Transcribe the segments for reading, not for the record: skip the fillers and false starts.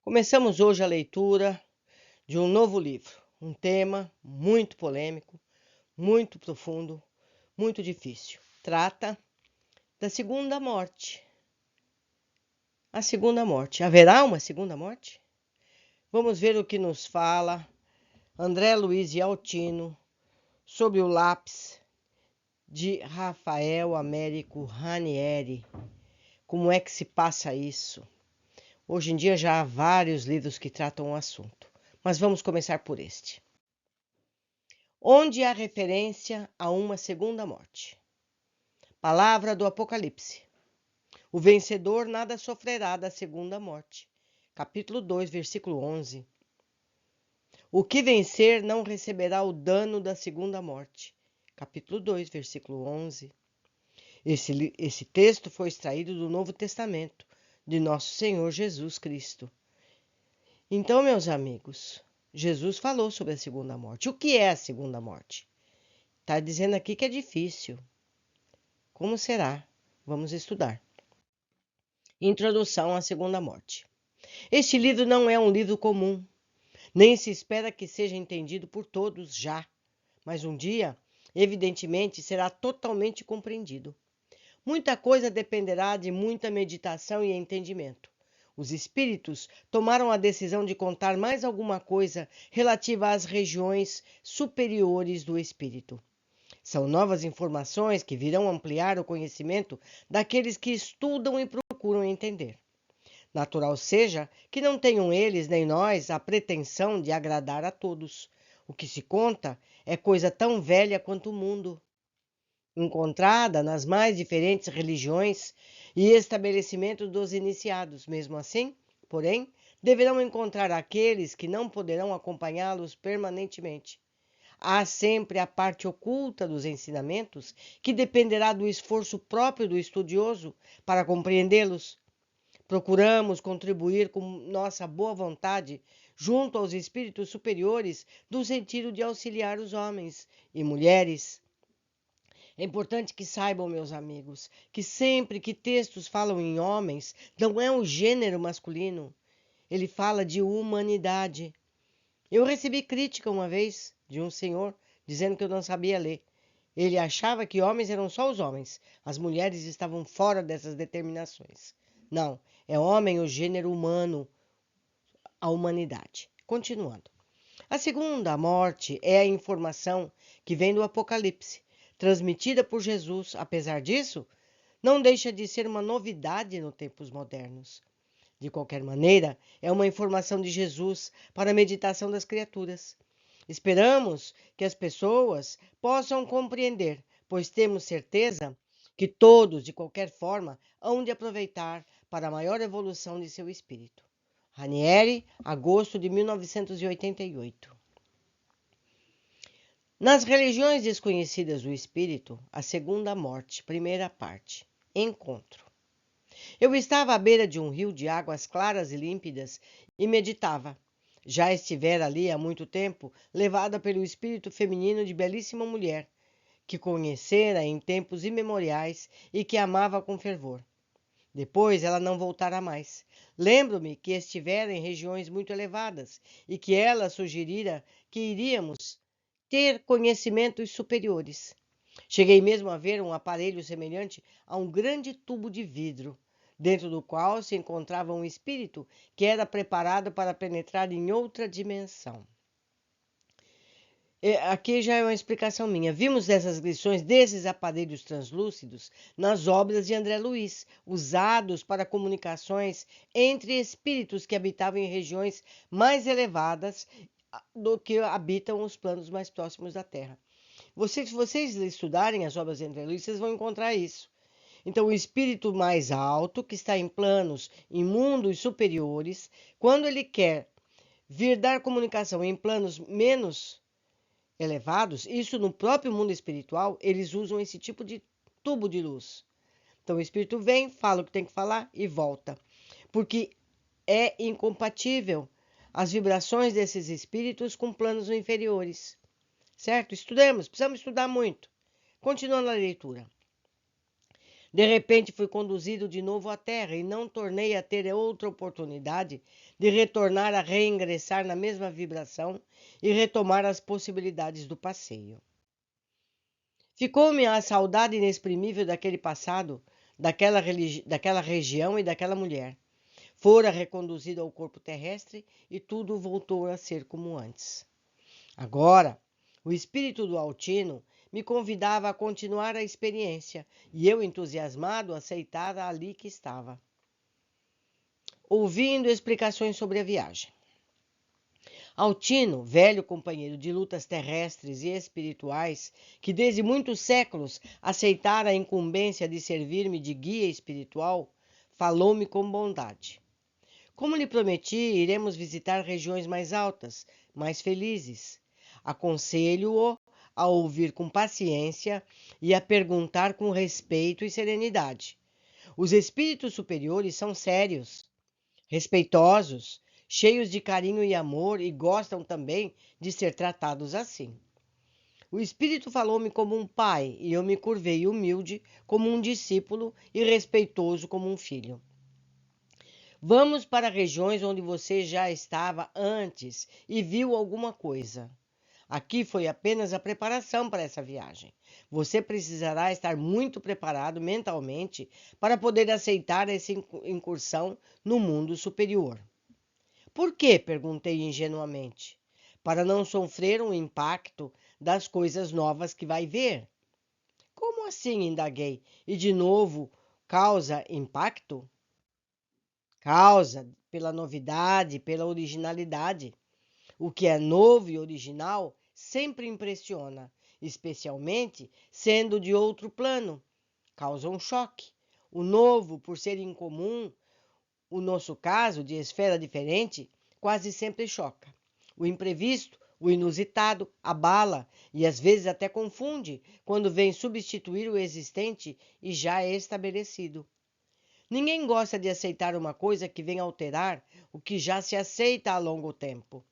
Começamos hoje a leitura de um novo livro, um tema muito polêmico, muito profundo, muito difícil. Trata da segunda morte. A segunda morte. Haverá uma segunda morte? Vamos ver o que nos fala André Luiz de Altino sobre o lápis de Rafael Américo Ranieri. Como é que se passa isso? Hoje em dia já há vários livros que tratam o assunto, mas vamos começar por este. Onde há referência a uma segunda morte. Palavra do Apocalipse. O vencedor nada sofrerá da segunda morte. Capítulo 2, versículo 11. O que vencer não receberá o dano da segunda morte. Capítulo 2, versículo 11. Esse texto foi extraído do Novo Testamento de Nosso Senhor Jesus Cristo. Então, meus amigos, Jesus falou sobre a segunda morte. O que é a segunda morte? Está dizendo aqui que é difícil. Como será? Vamos estudar. Introdução à segunda morte. Este livro não é um livro comum, nem se espera que seja entendido por todos já, mas um dia, evidentemente, será totalmente compreendido. Muita coisa dependerá de muita meditação e entendimento. Os espíritos tomaram a decisão de contar mais alguma coisa relativa às regiões superiores do espírito. São novas informações que virão ampliar o conhecimento daqueles que estudam e procuram entender. Natural seja que não tenham eles nem nós a pretensão de agradar a todos. O que se conta é coisa tão velha quanto o mundo, encontrada nas mais diferentes religiões e estabelecimentos dos iniciados. Mesmo assim, porém, deverão encontrar aqueles que não poderão acompanhá-los permanentemente. Há sempre a parte oculta dos ensinamentos que dependerá do esforço próprio do estudioso para compreendê-los. Procuramos contribuir com nossa boa vontade junto aos espíritos superiores no sentido de auxiliar os homens e mulheres. É importante que saibam, meus amigos, que sempre que textos falam em homens, não é o gênero masculino. Ele fala de humanidade. Eu recebi crítica uma vez de um senhor dizendo que eu não sabia ler. Ele achava que homens eram só os homens, as mulheres estavam fora dessas determinações. Não, é homem o gênero humano, a humanidade. Continuando. A segunda morte é a informação que vem do Apocalipse, transmitida por Jesus. Apesar disso, não deixa de ser uma novidade nos tempos modernos. De qualquer maneira, é uma informação de Jesus para a meditação das criaturas. Esperamos que as pessoas possam compreender, pois temos certeza que todos, de qualquer forma, hão de aproveitar para a maior evolução de seu espírito. Ranieri, agosto de 1988. Nas religiões desconhecidas do espírito, a segunda morte, primeira parte. Encontro. Eu estava à beira de um rio de águas claras e límpidas e meditava. Já estivera ali há muito tempo, levada pelo espírito feminino de belíssima mulher, que conhecera em tempos imemoriais e que amava com fervor. Depois ela não voltara mais. Lembro-me que estivera em regiões muito elevadas e que ela sugerira que iríamos ter conhecimentos superiores. Cheguei mesmo a ver um aparelho semelhante a um grande tubo de vidro, dentro do qual se encontrava um espírito que era preparado para penetrar em outra dimensão. Aqui já é uma explicação minha. Vimos essas lições desses aparelhos translúcidos nas obras de André Luiz, usados para comunicações entre espíritos que habitavam em regiões mais elevadas do que habitam os planos mais próximos da Terra. Se vocês estudarem as obras de André Luiz, vocês vão encontrar isso. Então, o espírito mais alto, que está em planos, em mundos superiores, quando ele quer vir dar comunicação em planos menos elevados, isso no próprio mundo espiritual, eles usam esse tipo de tubo de luz. Então, o espírito vem, fala o que tem que falar e volta. Porque é incompatível as vibrações desses espíritos com planos inferiores. Certo? Estudemos, precisamos estudar muito. Continuando a leitura. De repente fui conduzido de novo à Terra e não tornei a ter outra oportunidade de retornar a reingressar na mesma vibração e retomar as possibilidades do passeio. Ficou-me a saudade inexprimível daquele passado, daquela região e daquela mulher. Fora reconduzido ao corpo terrestre e tudo voltou a ser como antes. Agora, o espírito do Altino me convidava a continuar a experiência e eu, entusiasmado, aceitara ali que estava, ouvindo explicações sobre a viagem. Altino, velho companheiro de lutas terrestres e espirituais, que desde muitos séculos aceitara a incumbência de servir-me de guia espiritual, falou-me com bondade. Como lhe prometi, iremos visitar regiões mais altas, mais felizes. Aconselho-o a ouvir com paciência e a perguntar com respeito e serenidade. Os espíritos superiores são sérios, respeitosos, cheios de carinho e amor e gostam também de ser tratados assim. O espírito falou-me como um pai e eu me curvei humilde como um discípulo e respeitoso como um filho. Vamos para regiões onde você já estava antes e viu alguma coisa. Aqui foi apenas a preparação para essa viagem. Você precisará estar muito preparado mentalmente para poder aceitar essa incursão no mundo superior. Por quê? Perguntei ingenuamente. Para não sofrer um impacto das coisas novas que vai ver. Como assim? Indaguei. E de novo, causa impacto? Causa pela novidade, pela originalidade. O que é novo e original sempre impressiona, especialmente sendo de outro plano. Causa um choque. O novo, por ser incomum, o nosso caso, de esfera diferente, quase sempre choca. O imprevisto, o inusitado, abala e às vezes até confunde quando vem substituir o existente e já estabelecido. Ninguém gosta de aceitar uma coisa que vem alterar o que já se aceita há longo tempo.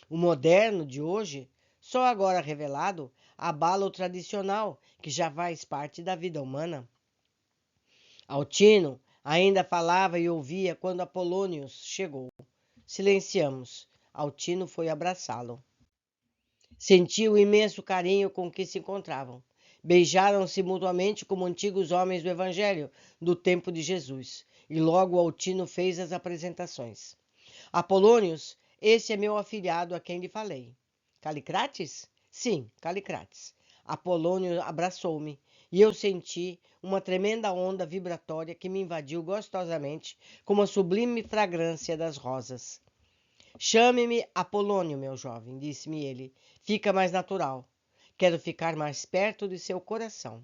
O moderno de hoje, só agora revelado, abala o tradicional, que já faz parte da vida humana. Altino ainda falava e ouvia quando Apolônios chegou. Silenciamos. Altino foi abraçá-lo. Sentiu o imenso carinho com que se encontravam. Beijaram-se mutuamente como antigos homens do Evangelho, do tempo de Jesus. E logo Altino fez as apresentações. Apolônios, esse é meu afilhado a quem lhe falei. Calicrates? Sim, Calicrates. Apolônio abraçou-me e eu senti uma tremenda onda vibratória que me invadiu gostosamente, como a sublime fragrância das rosas. Chame-me Apolônio, meu jovem, disse-me ele. Fica mais natural. Quero ficar mais perto de seu coração.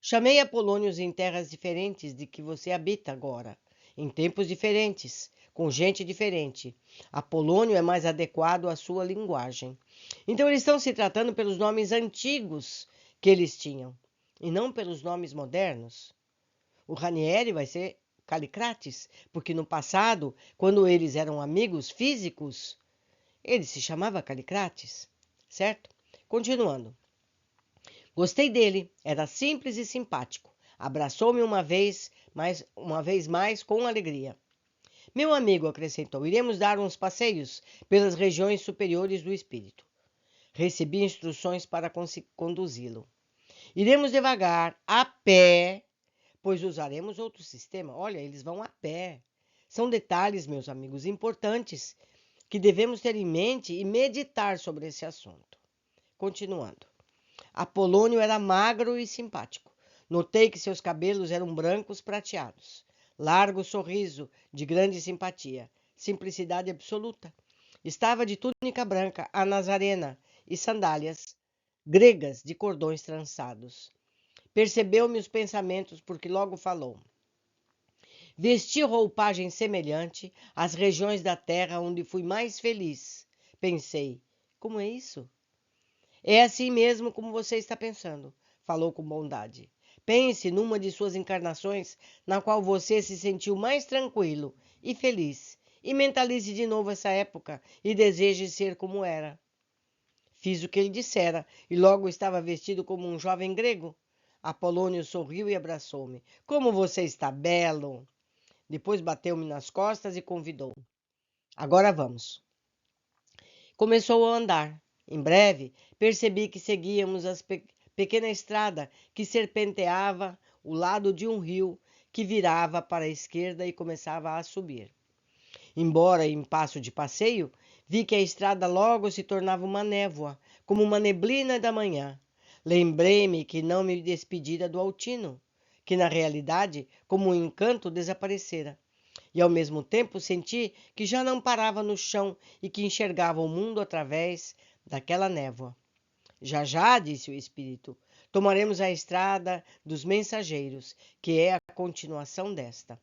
Chamei Apolônios em terras diferentes de que você habita agora, em tempos diferentes, com gente diferente. Apolônio é mais adequado à sua linguagem. Então eles estão se tratando pelos nomes antigos que eles tinham, e não pelos nomes modernos. O Ranieri vai ser Calicrates, porque no passado, quando eles eram amigos físicos, ele se chamava Calicrates, certo? Continuando. Gostei dele, era simples e simpático. Abraçou-me uma vez mais com alegria. Meu amigo, acrescentou, iremos dar uns passeios pelas regiões superiores do espírito. Recebi instruções para conduzi-lo. Iremos devagar, a pé, pois usaremos outro sistema. Olha, eles vão a pé. São detalhes, meus amigos, importantes que devemos ter em mente e meditar sobre esse assunto. Continuando. Apolônio era magro e simpático. Notei que seus cabelos eram brancos prateados. Largo sorriso, de grande simpatia. Simplicidade absoluta. Estava de túnica branca, a nazarena, e sandálias gregas de cordões trançados. Percebeu-me os pensamentos, porque logo falou. Vesti roupagem semelhante às regiões da terra onde fui mais feliz. Pensei, como é isso? É assim mesmo como você está pensando, falou com bondade. Pense numa de suas encarnações na qual você se sentiu mais tranquilo e feliz, e mentalize de novo essa época e deseje ser como era. Fiz o que ele dissera e logo estava vestido como um jovem grego. Apolônio sorriu e abraçou-me. Como você está belo! Depois bateu-me nas costas e convidou. Agora vamos. Começou a andar. Em breve, percebi que seguíamos a pequena estrada que serpenteava o lado de um rio que virava para a esquerda e começava a subir. Embora em passo de passeio, vi que a estrada logo se tornava uma névoa, como uma neblina da manhã. Lembrei-me que não me despedira do Altino, que na realidade, como um encanto, desaparecera. E ao mesmo tempo senti que já não parava no chão e que enxergava o mundo através daquela névoa. Já já, disse o espírito, tomaremos a estrada dos mensageiros, que é a continuação desta.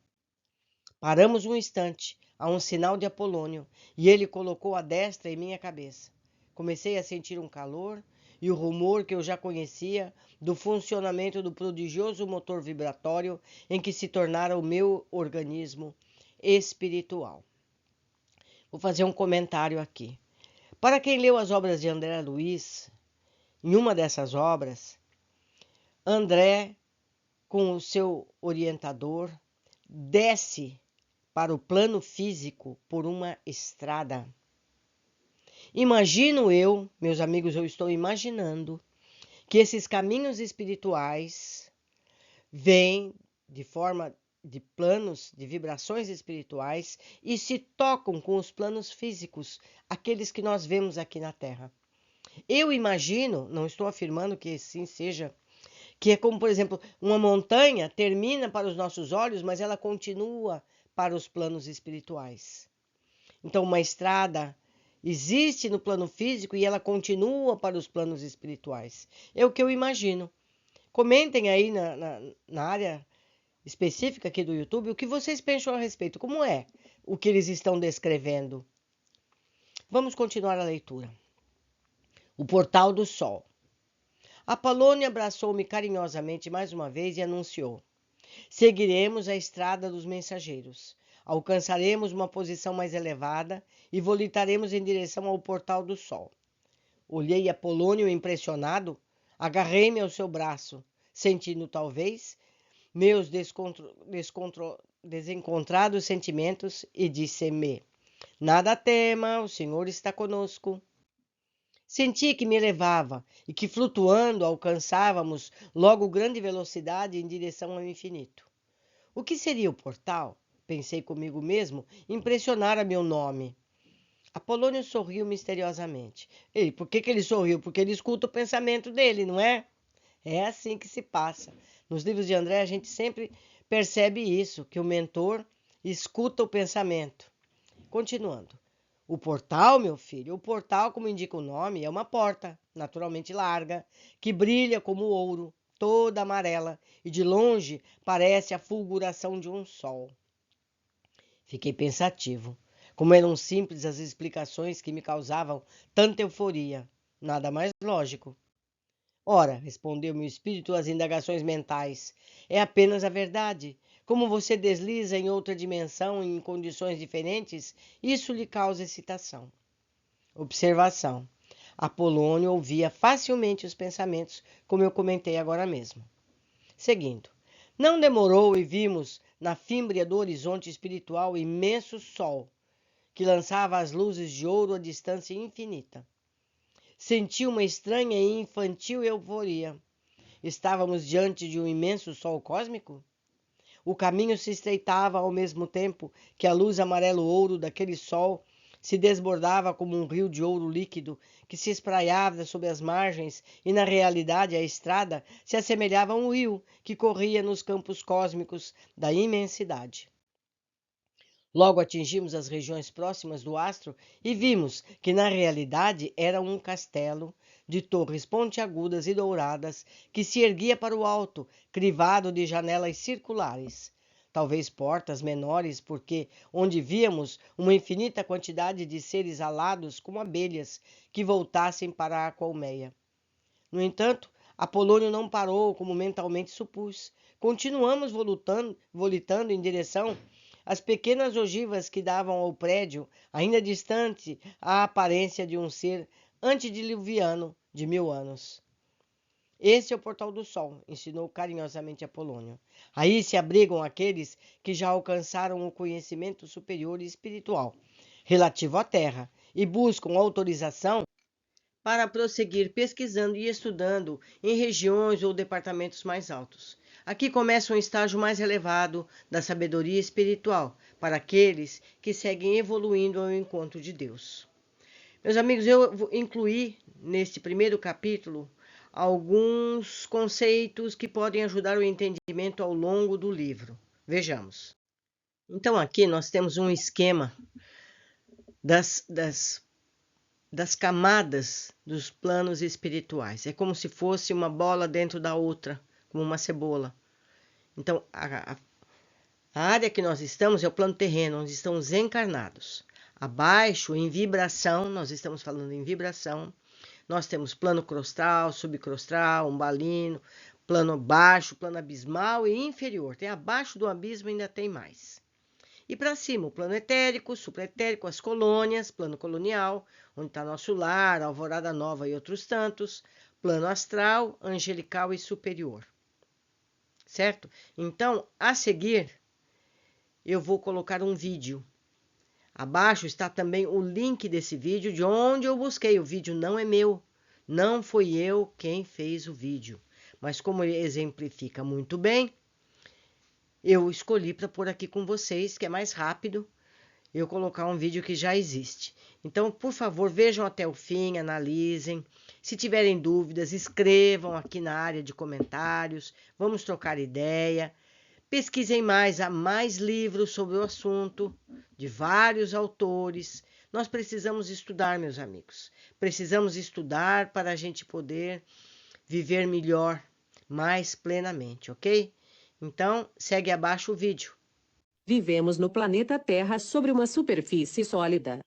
Paramos um instante, a um sinal de Apolônio, e ele colocou a destra em minha cabeça. Comecei a sentir um calor e o rumor que eu já conhecia do funcionamento do prodigioso motor vibratório em que se tornara o meu organismo espiritual. Vou fazer um comentário aqui. Para quem leu as obras de André Luiz, em uma dessas obras, André, com o seu orientador, desce para o plano físico por uma estrada. Imagino eu, meus amigos, eu estou imaginando que esses caminhos espirituais vêm de forma de planos, de vibrações espirituais e se tocam com os planos físicos, aqueles que nós vemos aqui na Terra. Eu imagino, não estou afirmando que assim seja, que é como, por exemplo, uma montanha termina para os nossos olhos, mas ela continua para os planos espirituais. Então, uma estrada existe no plano físico e ela continua para os planos espirituais. É o que eu imagino. Comentem aí na área específica aqui do YouTube o que vocês pensam a respeito. Como é o que eles estão descrevendo? Vamos continuar a leitura. O Portal do Sol. Apolônio abraçou-me carinhosamente mais uma vez e anunciou: seguiremos a estrada dos mensageiros. Alcançaremos uma posição mais elevada e voltaremos em direção ao Portal do Sol. Olhei Apolônio impressionado, agarrei-me ao seu braço, sentindo talvez meus desencontrados sentimentos e disse-me: nada tema, o Senhor está conosco. Senti que me levava e que flutuando alcançávamos logo grande velocidade em direção ao infinito. O que seria o portal? Pensei comigo mesmo, impressionara meu nome. Apolônio sorriu misteriosamente. Por que ele sorriu? Porque ele escuta o pensamento dele, não é? É assim que se passa. Nos livros de André a gente sempre percebe isso, que o mentor escuta o pensamento. Continuando. O portal, meu filho, o portal, como indica o nome, é uma porta, naturalmente larga, que brilha como ouro, toda amarela, e de longe parece a fulguração de um sol. Fiquei pensativo. Como eram simples as explicações que me causavam tanta euforia. Nada mais lógico. Ora, respondeu meu espírito às indagações mentais, é apenas a verdade. Como você desliza em outra dimensão em condições diferentes, isso lhe causa excitação. Observação. Apolônio ouvia facilmente os pensamentos, como eu comentei agora mesmo. Seguindo. Não demorou e vimos, na fímbria do horizonte espiritual, imenso sol, que lançava as luzes de ouro a distância infinita. Senti uma estranha e infantil euforia. Estávamos diante de um imenso sol cósmico? O caminho se estreitava ao mesmo tempo que a luz amarelo-ouro daquele sol se desbordava como um rio de ouro líquido que se espraiava sobre as margens e, na realidade, a estrada se assemelhava a um rio que corria nos campos cósmicos da imensidade. Logo atingimos as regiões próximas do astro e vimos que, na realidade, era um castelo de torres pontiagudas e douradas que se erguia para o alto, crivado de janelas circulares. Talvez portas menores, porque onde víamos uma infinita quantidade de seres alados como abelhas que voltassem para a colmeia. No entanto, Apolônio não parou como mentalmente supus. Continuamos volitando em direção às pequenas ogivas que davam ao prédio, ainda distante, a aparência de um ser antediluviano de 1000 anos. Esse é o portal do sol, ensinou carinhosamente Apolônio. Aí se abrigam aqueles que já alcançaram o conhecimento superior e espiritual relativo à Terra e buscam autorização para prosseguir pesquisando e estudando em regiões ou departamentos mais altos. Aqui começa um estágio mais elevado da sabedoria espiritual para aqueles que seguem evoluindo ao encontro de Deus. Meus amigos, eu incluí neste primeiro capítulo alguns conceitos que podem ajudar o entendimento ao longo do livro. Vejamos. Então, aqui nós temos um esquema das camadas dos planos espirituais. É como se fosse uma bola dentro da outra, como uma cebola. Então, a área que nós estamos é o plano terreno, onde estão os encarnados. Abaixo, em vibração, nós estamos falando em vibração, nós temos plano crostral, subcrostral, umbalino, plano baixo, plano abismal e inferior. Tem abaixo do abismo ainda tem mais. E para cima, o plano etérico, supraetérico, as colônias, plano colonial, onde está nosso lar, alvorada nova e outros tantos, plano astral, angelical e superior. Certo? Então, a seguir, eu vou colocar um vídeo. Abaixo está também o link desse vídeo, de onde eu busquei. O vídeo não é meu, não fui eu quem fez o vídeo. Mas como ele exemplifica muito bem, eu escolhi para pôr aqui com vocês, que é mais rápido eu colocar um vídeo que já existe. Então, por favor, vejam até o fim, analisem. Se tiverem dúvidas, escrevam aqui na área de comentários. Vamos trocar ideia. Pesquisem mais, há mais livros sobre o assunto, de vários autores. Nós precisamos estudar, meus amigos. Precisamos estudar para a gente poder viver melhor, mais plenamente, ok? Então, segue abaixo o vídeo. Vivemos no planeta Terra sobre uma superfície sólida.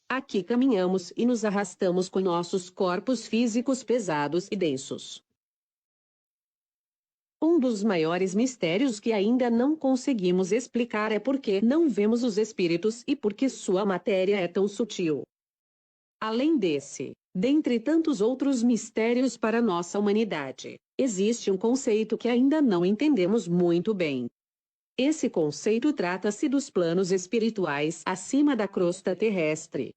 Aqui caminhamos e nos arrastamos com nossos corpos físicos pesados e densos. Um dos maiores mistérios que ainda não conseguimos explicar é por que não vemos os espíritos e por que sua matéria é tão sutil. Além desse, dentre tantos outros mistérios para nossa humanidade, existe um conceito que ainda não entendemos muito bem. Esse conceito trata-se dos planos espirituais acima da crosta terrestre.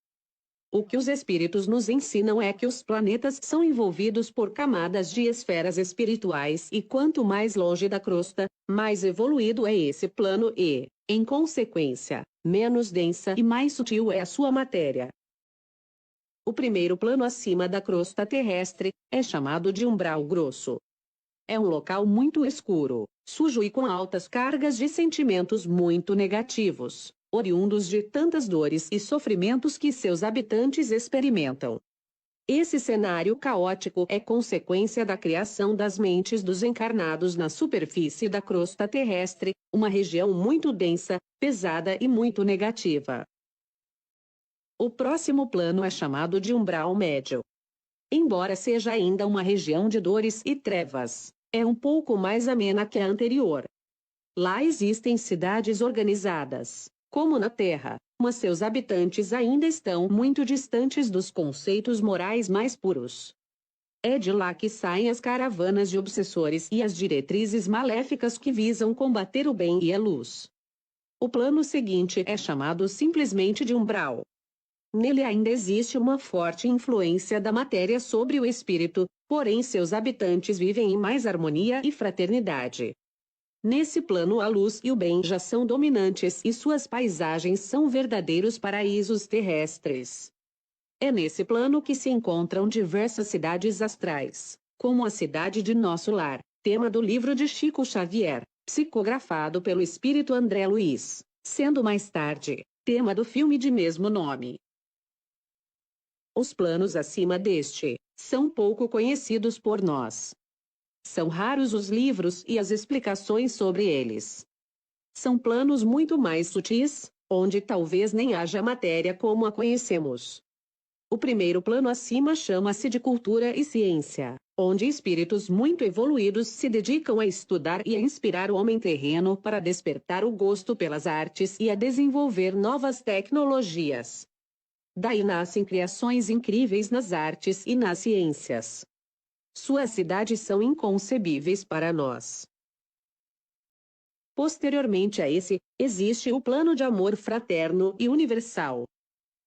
O que os espíritos nos ensinam é que os planetas são envolvidos por camadas de esferas espirituais e quanto mais longe da crosta, mais evoluído é esse plano e, em consequência, menos densa e mais sutil é a sua matéria. O primeiro plano acima da crosta terrestre é chamado de umbral grosso. É um local muito escuro, sujo e com altas cargas de sentimentos muito negativos, oriundos de tantas dores e sofrimentos que seus habitantes experimentam. Esse cenário caótico é consequência da criação das mentes dos encarnados na superfície da crosta terrestre, uma região muito densa, pesada e muito negativa. O próximo plano é chamado de umbral médio. Embora seja ainda uma região de dores e trevas, é um pouco mais amena que a anterior. Lá existem cidades organizadas, como na Terra, mas seus habitantes ainda estão muito distantes dos conceitos morais mais puros. É de lá que saem as caravanas de obsessores e as diretrizes maléficas que visam combater o bem e a luz. O plano seguinte é chamado simplesmente de umbral. Nele ainda existe uma forte influência da matéria sobre o espírito, porém seus habitantes vivem em mais harmonia e fraternidade. Nesse plano a luz e o bem já são dominantes e suas paisagens são verdadeiros paraísos terrestres. É nesse plano que se encontram diversas cidades astrais, como a cidade de Nosso Lar, tema do livro de Chico Xavier, psicografado pelo espírito André Luiz, sendo mais tarde, tema do filme de mesmo nome. Os planos acima deste são pouco conhecidos por nós. São raros os livros e as explicações sobre eles. São planos muito mais sutis, onde talvez nem haja matéria como a conhecemos. O primeiro plano acima chama-se de cultura e ciência, onde espíritos muito evoluídos se dedicam a estudar e a inspirar o homem terreno para despertar o gosto pelas artes e a desenvolver novas tecnologias. Daí nascem criações incríveis nas artes e nas ciências. Suas cidades são inconcebíveis para nós. Posteriormente a esse, existe o plano de amor fraterno e universal.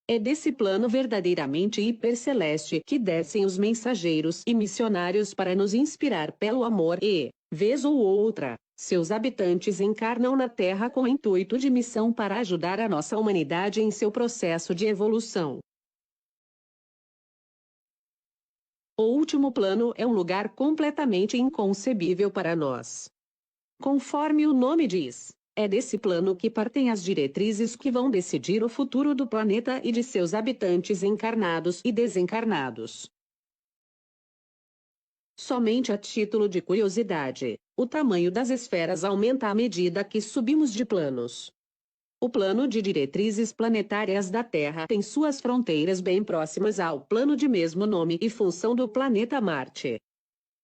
É desse plano verdadeiramente hiperceleste que descem os mensageiros e missionários para nos inspirar pelo amor e, vez ou outra, seus habitantes encarnam na Terra com o intuito de missão para ajudar a nossa humanidade em seu processo de evolução. O último plano é um lugar completamente inconcebível para nós. Conforme o nome diz, é desse plano que partem as diretrizes que vão decidir o futuro do planeta e de seus habitantes encarnados e desencarnados. Somente a título de curiosidade, o tamanho das esferas aumenta à medida que subimos de planos. O plano de diretrizes planetárias da Terra tem suas fronteiras bem próximas ao plano de mesmo nome e função do planeta Marte.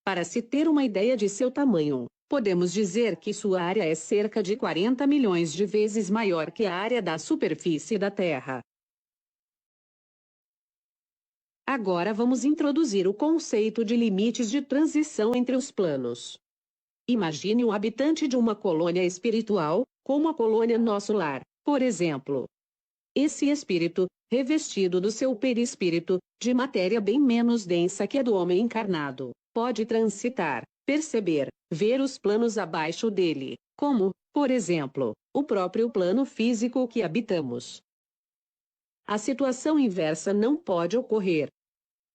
Para se ter uma ideia de seu tamanho, podemos dizer que sua área é cerca de 40 milhões de vezes maior que a área da superfície da Terra. Agora vamos introduzir o conceito de limites de transição entre os planos. Imagine um habitante de uma colônia espiritual, como a colônia Nosso Lar, por exemplo. Esse espírito, revestido do seu perispírito, de matéria bem menos densa que a do homem encarnado, pode transitar, perceber, ver os planos abaixo dele, como, por exemplo, o próprio plano físico que habitamos. A situação inversa não pode ocorrer.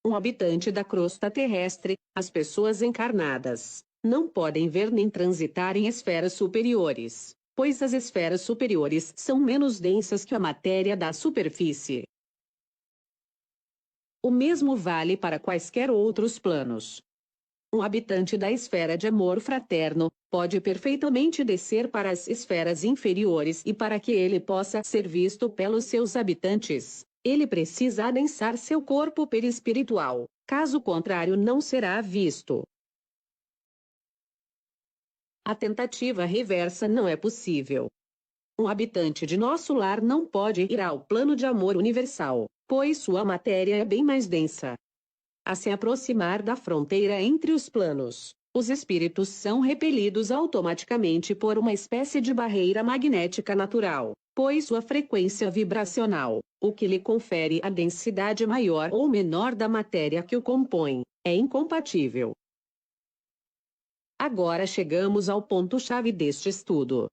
Um habitante da crosta terrestre, as pessoas encarnadas, não podem ver nem transitar em esferas superiores, pois as esferas superiores são menos densas que a matéria da superfície. O mesmo vale para quaisquer outros planos. Um habitante da esfera de amor fraterno pode perfeitamente descer para as esferas inferiores e para que ele possa ser visto pelos seus habitantes, ele precisa adensar seu corpo perispiritual, caso contrário não será visto. A tentativa reversa não é possível. Um habitante de nosso lar não pode ir ao plano de amor universal, pois sua matéria é bem mais densa. A se aproximar da fronteira entre os planos, os espíritos são repelidos automaticamente por uma espécie de barreira magnética natural, pois sua frequência vibracional, o que lhe confere a densidade maior ou menor da matéria que o compõe, é incompatível. Agora chegamos ao ponto-chave deste estudo.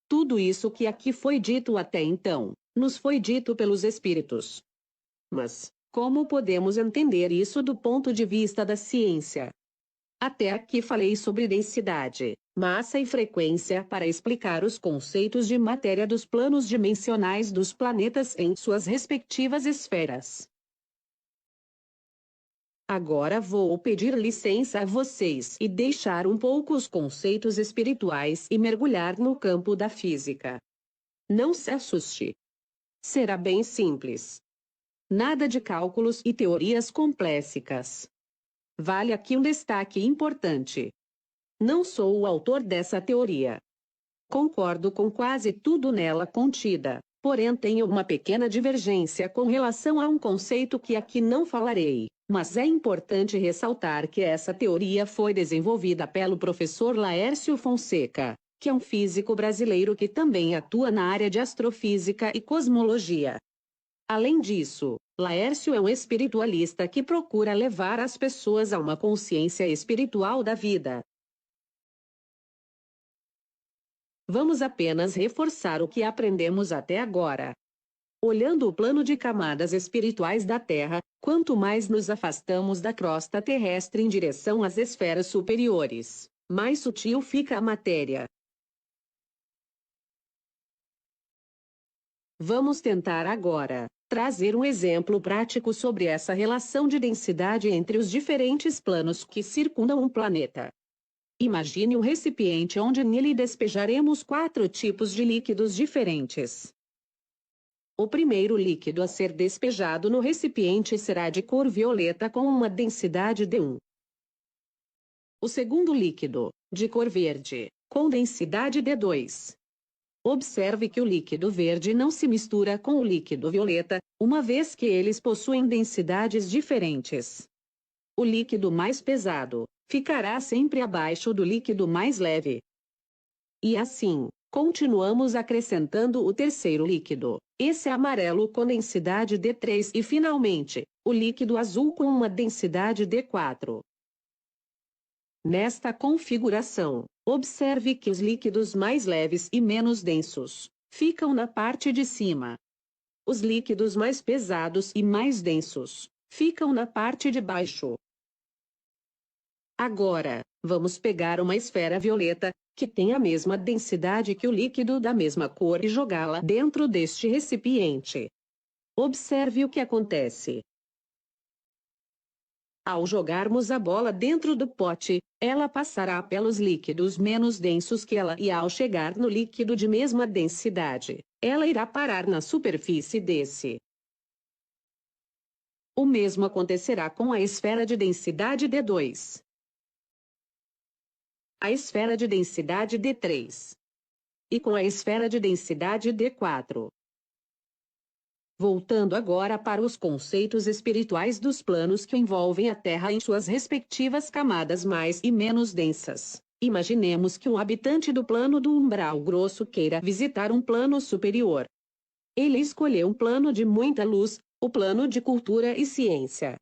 Tudo isso que aqui foi dito até então, nos foi dito pelos espíritos. Mas, como podemos entender isso do ponto de vista da ciência? Até aqui falei sobre densidade, massa e frequência para explicar os conceitos de matéria dos planos dimensionais dos planetas em suas respectivas esferas. Agora vou pedir licença a vocês e deixar um pouco os conceitos espirituais e mergulhar no campo da física. Não se assuste. Será bem simples. Nada de cálculos e teorias complexas. Vale aqui um destaque importante. Não sou o autor dessa teoria. Concordo com quase tudo nela contida, porém tenho uma pequena divergência com relação a um conceito que aqui não falarei, mas é importante ressaltar que essa teoria foi desenvolvida pelo professor Laércio Fonseca, que é um físico brasileiro que também atua na área de astrofísica e cosmologia. Além disso, Laércio é um espiritualista que procura levar as pessoas a uma consciência espiritual da vida. Vamos apenas reforçar o que aprendemos até agora. Olhando o plano de camadas espirituais da Terra, quanto mais nos afastamos da crosta terrestre em direção às esferas superiores, mais sutil fica a matéria. Vamos tentar agora trazer um exemplo prático sobre essa relação de densidade entre os diferentes planos que circundam um planeta. Imagine um recipiente onde nele despejaremos 4 tipos de líquidos diferentes. O primeiro líquido a ser despejado no recipiente será de cor violeta com uma densidade de 1. O segundo líquido, de cor verde, com densidade de 2. Observe que o líquido verde não se mistura com o líquido violeta, uma vez que eles possuem densidades diferentes. o líquido mais pesado ficará sempre abaixo do líquido mais leve. E assim, continuamos acrescentando o terceiro líquido, esse amarelo com densidade D3 e finalmente, o líquido azul com uma densidade D4. Nesta configuração, observe que os líquidos mais leves e menos densos ficam na parte de cima. Os líquidos mais pesados e mais densos ficam na parte de baixo. Agora, vamos pegar uma esfera violeta, que tem a mesma densidade que o líquido da mesma cor e jogá-la dentro deste recipiente. Observe o que acontece. Ao jogarmos a bola dentro do pote, ela passará pelos líquidos menos densos que ela e ao chegar no líquido de mesma densidade, ela irá parar na superfície desse. O mesmo acontecerá com a esfera de densidade D2. A esfera de densidade D3. E com a esfera de densidade D4. Voltando agora para os conceitos espirituais dos planos que envolvem a Terra em suas respectivas camadas mais e menos densas. Imaginemos que um habitante do plano do umbral grosso queira visitar um plano superior. Ele escolheu um plano de muita luz, o plano de cultura e ciência.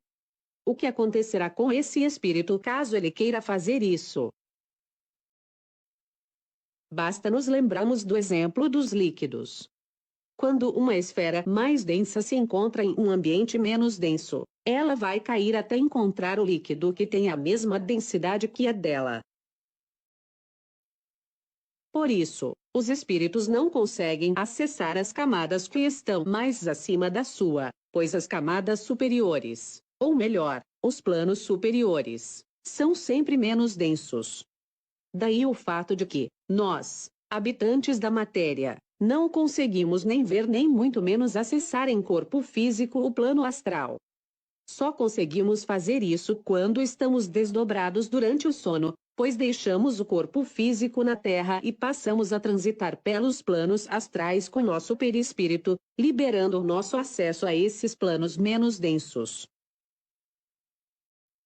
O que acontecerá com esse espírito caso ele queira fazer isso? Basta nos lembrarmos do exemplo dos líquidos. Quando uma esfera mais densa se encontra em um ambiente menos denso, ela vai cair até encontrar o líquido que tem a mesma densidade que a dela. Por isso, os espíritos não conseguem acessar as camadas que estão mais acima da sua, pois as camadas superiores, ou melhor, os planos superiores, são sempre menos densos. Daí o fato de que, nós, habitantes da matéria, não conseguimos nem ver nem muito menos acessar em corpo físico o plano astral. Só conseguimos fazer isso quando estamos desdobrados durante o sono, pois deixamos o corpo físico na Terra e passamos a transitar pelos planos astrais com nosso perispírito, liberando o nosso acesso a esses planos menos densos.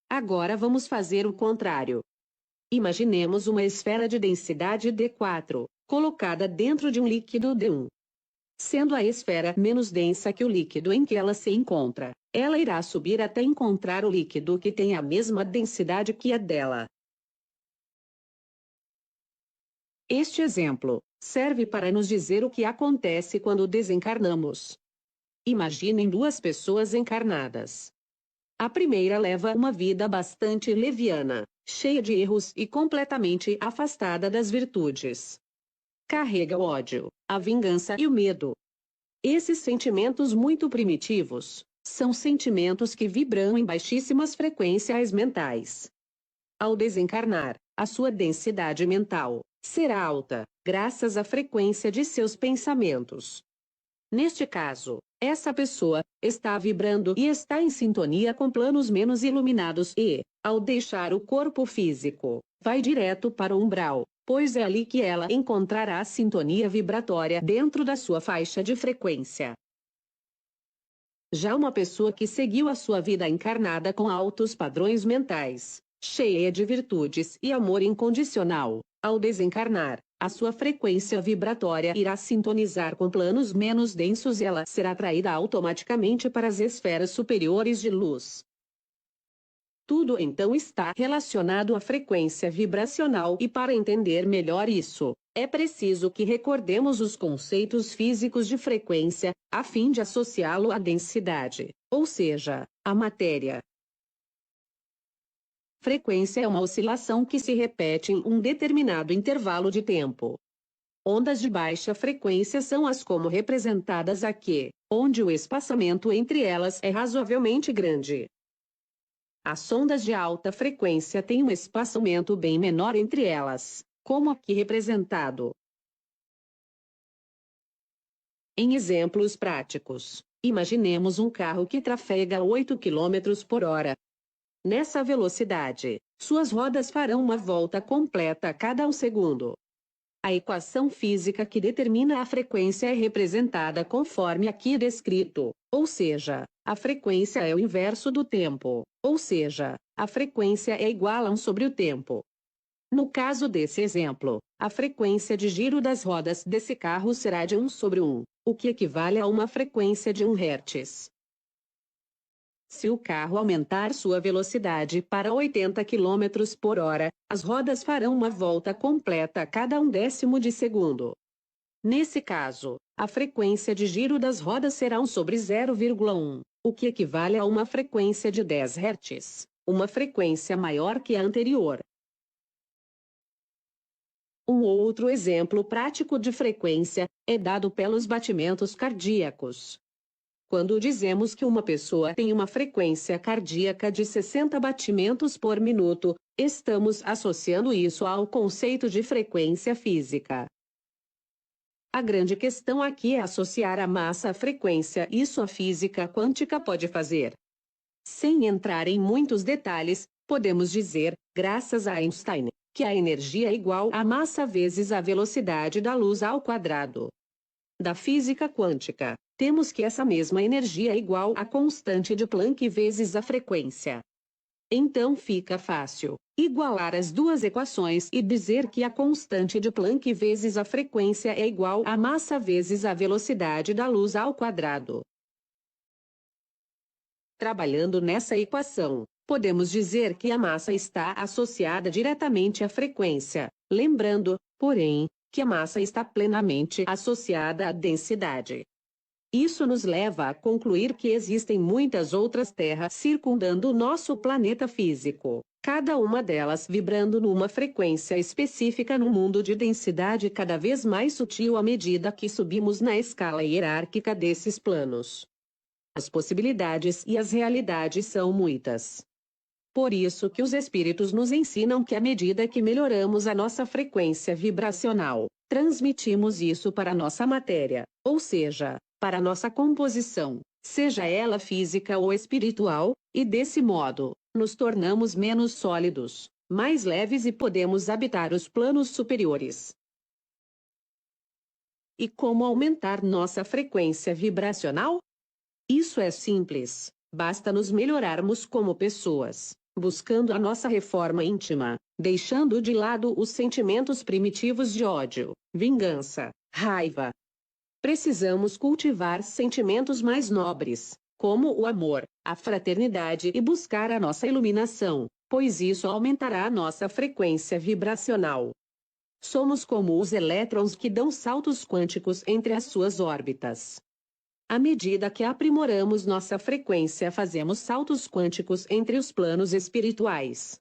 Agora vamos fazer o contrário. Imaginemos uma esfera de densidade D4, colocada dentro de um líquido D1. Sendo a esfera menos densa que o líquido em que ela se encontra, ela irá subir até encontrar o líquido que tem a mesma densidade que a dela. Este exemplo serve para nos dizer o que acontece quando desencarnamos. Imaginem duas pessoas encarnadas. A primeira leva uma vida bastante leviana, cheia de erros e completamente afastada das virtudes. Carrega o ódio, a vingança e o medo. Esses sentimentos muito primitivos são sentimentos que vibram em baixíssimas frequências mentais. Ao desencarnar, a sua densidade mental será alta, graças à frequência de seus pensamentos. Neste caso, essa pessoa está vibrando e está em sintonia com planos menos iluminados e, ao deixar o corpo físico, vai direto para o umbral, pois é ali que ela encontrará a sintonia vibratória dentro da sua faixa de frequência. Já uma pessoa que seguiu a sua vida encarnada com altos padrões mentais, cheia de virtudes e amor incondicional, ao desencarnar, a sua frequência vibratória irá sintonizar com planos menos densos e ela será atraída automaticamente para as esferas superiores de luz. Tudo então está relacionado à frequência vibracional e para entender melhor isso, é preciso que recordemos os conceitos físicos de frequência, a fim de associá-lo à densidade, ou seja, à matéria. Frequência é uma oscilação que se repete em um determinado intervalo de tempo. Ondas de baixa frequência são as como representadas aqui, onde o espaçamento entre elas é razoavelmente grande. As ondas de alta frequência têm um espaçamento bem menor entre elas, como aqui representado. Em exemplos práticos, imaginemos um carro que trafega 8 km por hora. Nessa velocidade, suas rodas farão uma volta completa a cada 1 segundo. A equação física que determina a frequência é representada conforme aqui descrito, ou seja, a frequência é o inverso do tempo, ou seja, a frequência é igual a 1 sobre o tempo. No caso desse exemplo, a frequência de giro das rodas desse carro será de 1 sobre 1, o que equivale a uma frequência de 1 Hz. Se o carro aumentar sua velocidade para 80 km por hora, as rodas farão uma volta completa a cada 1/10 de segundo. Nesse caso, a frequência de giro das rodas será 1 sobre 0,1, o que equivale a uma frequência de 10 Hz, uma frequência maior que a anterior. Um outro exemplo prático de frequência é dado pelos batimentos cardíacos. Quando dizemos que uma pessoa tem uma frequência cardíaca de 60 batimentos por minuto, estamos associando isso ao conceito de frequência física. A grande questão aqui é associar a massa à frequência. Isso a física quântica pode fazer. Sem entrar em muitos detalhes, podemos dizer, graças a Einstein, que a energia é igual à massa vezes a velocidade da luz ao quadrado. Da física quântica, temos que essa mesma energia é igual à constante de Planck vezes a frequência. Então fica fácil igualar as duas equações e dizer que a constante de Planck vezes a frequência é igual à massa vezes a velocidade da luz ao quadrado. Trabalhando nessa equação, podemos dizer que a massa está associada diretamente à frequência, lembrando, porém, que a massa está plenamente associada à densidade. Isso nos leva a concluir que existem muitas outras terras circundando o nosso planeta físico, cada uma delas vibrando numa frequência específica num mundo de densidade cada vez mais sutil à medida que subimos na escala hierárquica desses planos. As possibilidades e as realidades são muitas. Por isso que os espíritos nos ensinam que à medida que melhoramos a nossa frequência vibracional, transmitimos isso para a nossa matéria, ou seja, para a nossa composição, seja ela física ou espiritual, e desse modo, nos tornamos menos sólidos, mais leves e podemos habitar os planos superiores. E como aumentar nossa frequência vibracional? Isso é simples, basta nos melhorarmos como pessoas, buscando a nossa reforma íntima, deixando de lado os sentimentos primitivos de ódio, vingança, raiva. Precisamos cultivar sentimentos mais nobres, como o amor, a fraternidade e buscar a nossa iluminação, pois isso aumentará a nossa frequência vibracional. Somos como os elétrons que dão saltos quânticos entre as suas órbitas. À medida que aprimoramos nossa frequência, fazemos saltos quânticos entre os planos espirituais.